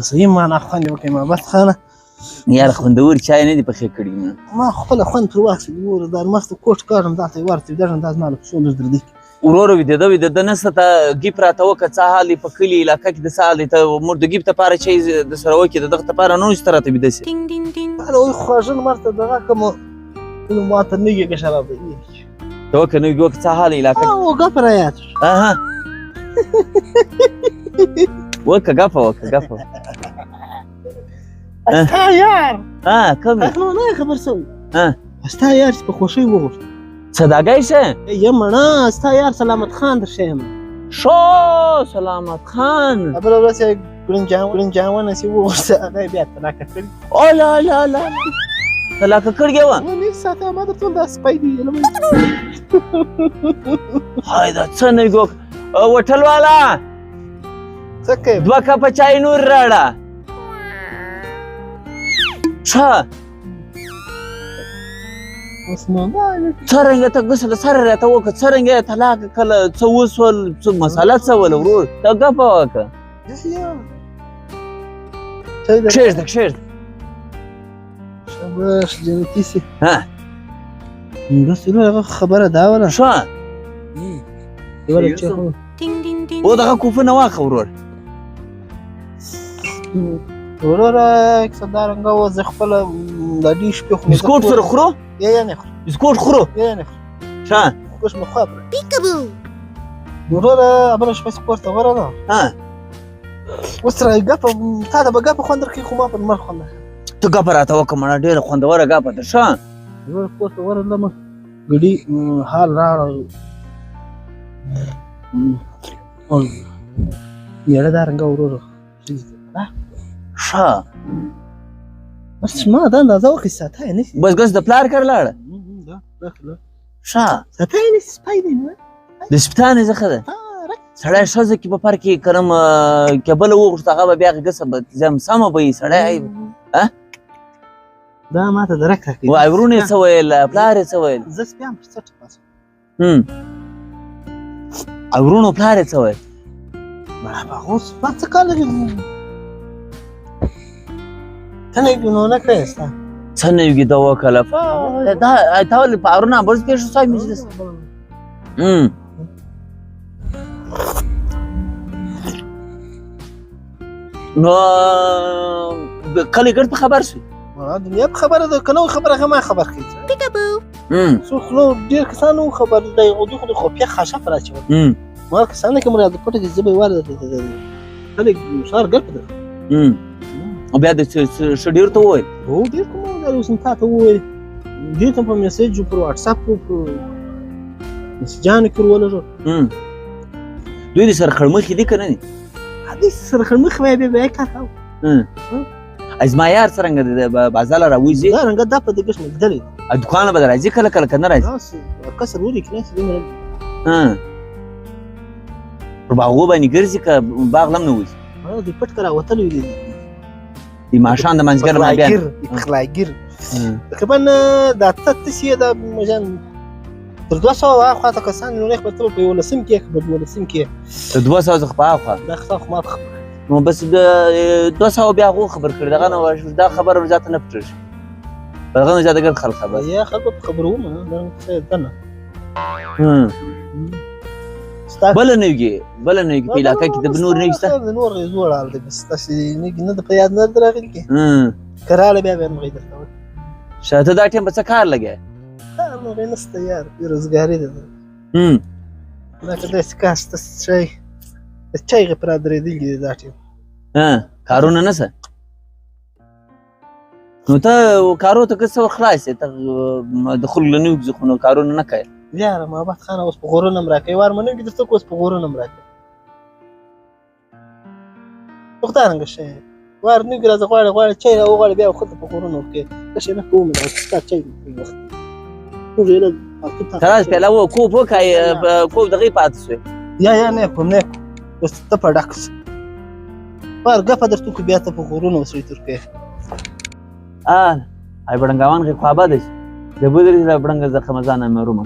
صحیح معنا خوند یې وکړې محبت خانه یاره خوندور چای نه دي پخې کړي ما خپله خوند پر واخیست ګوره دا مخته کوټ کاږم دا ته یې ورتېږدم دا زما له پښو لږ دردي ورور ویده نسته ته ګیپ راته وکړه څه حال دی په کلي علاقه کې د څه حال دی ته موږ د ګیپ دپاره چای د سره وکړې د دغه دپاره نه چې ته راته ویده سې هله وایي خواږه لمر ته دغه کړم ما ته نږدې که شراب ته وکړه نږدې وکړه څه حال علاقه کې ګپه رایاد شو وکړه ګپه ستا یار کوم نو نه خبر شوی ستا یار چې په خوښۍ وغوښت سوداګۍ شه یم نه ستا یار سلامت خان در ښیم شو سلامت خان بله ورځ یې ګړنجاونه چې وغوښته هغه یې بیا طلاقه کړي اولالالا طلاقه کړې وه نېږ ساته ما درته ویل دا سپی دی های دا څه نوي ګوک وټل والا څه کوې 2 کپه چای نور راړه ښه څرنګه ته غسل سره راته وکړه څرنګه یې طلاق کله څه وسول څه مساله څه وله ورور ته ګپه وکړه کښېږده شاباش جنتي سي بس ورور هغه خبره دا وله ښه او دغه کوفونه واخه ورور وروره کیسه دارنګه وه زه خپله دا ډېر شپې خو بسکوټ سره خورو یا نه خورو بسکوټ خورو یا نه خورو ښه اوس مې خوا کړه وروره بله شپه چې کور ته ورغلم اوس را ګپه تا ته به ګپه خوند درکوي خو ما په لمر خوند ته ګپه راته وکړه مړه ډېره خوندوره ګپه ده ښه وروره کور ته ورغلم ګډي حال راغله میړه دارنګه وروره ښه بس ما دا اندازه وکړې ساته یې نشي بس ګس د پلار کر لاړه ښه ساته یې نشي سپی دی نو د سپتانې څخه ده سړی ښځه کې به پر کې کرم که بله وغوښت هغه به بیا ګسه به سمه به وي سړی دا ما ته درک راکوي وایي ورونه یې څه ویل پلار یې څه ویل زه سپیان پر څټ پاسم او ورونو پلار یې څه ویل هغه اوس ما څه کار لري ته نه نو نه کړې ستا څه نوي ګیده وکړله تا ولې په اورونه برز کې شو سای مجلس نو کلی ګډ په خبر شوي دنیا په خبره ده که نه وي خبره هغه ما خبر کړي څوک نو ډېر کسان وو خبر دی دوی خو د خفیه خاشف راچول ما کسان نه کوم را د پټه کې زه به یې وارده خلک سهار ګډ ده او بیا د ښه ډېر ته وویل هو ډېر کوم اوس تا ته وویل ډېر ته په میسیج پر واټساپ پر مسیجانو کې ورولږل دوی د سره خړمخې دي که نه دي دوی سره خړمخې وایي بیا یې کار کوو زما یار څرنګه د بازار راوځي دارنګه دا په دې کې مګدلې دوکانه به راځي کله کله که نه راځي کسر ولي کې ناسې دومره پر باغو باندې ګرځي که باغ لم نه وځي دوی پټ که راوتلی وي د ماښام د مازدیګر نه بیا پخلاګیر تقریبا دا تسې د مجان تر 200 هاخواته کسان نو خبر ته په 11 کې په 12 کې د 200 څخه په هاخوا دا خو ما خبر نو بس د 200 بیا غو خبر کړی دغه نو دا خبر ورځته نه پټ شي دغه نه زیاده ګر خبر یا خبر خبرونه دا څه دنه بل نه ویږي په علاقه کې د نور نه وسته د نور زوړ حال دی بس تاسو نه د په یاد نه درغلی کې کراله بیا مې درته شاته دا ټیم په څه کار لګیا نو نسته یار روزګاری ده دا کله سکاست شي چای غپرا درې دی دا ټیم کارونه نه څه نو ته کارو ته څه خلاص ته دخول لنو ځخو نو کارونه نه کوي یاره محبت خان اوس په غورونم راکوي وار منو کې درته اوس په غورونم راکوي وختارنګ شي وار نه ګرځه غواړي چای او غواړي بیا خود په غورونو کې څه نه کوم دا ستا چای وخت خو ویل خلاص په لو کوب وکای کوب دغه پات شو یا نه کوم نه اوس ته په ډاکس وار غفه درته کو بیا ته په غورونو وسوي ترکه آی بڑنګاوان کې خوابه دي د بودري بڑنګ زخه مزانه مرومه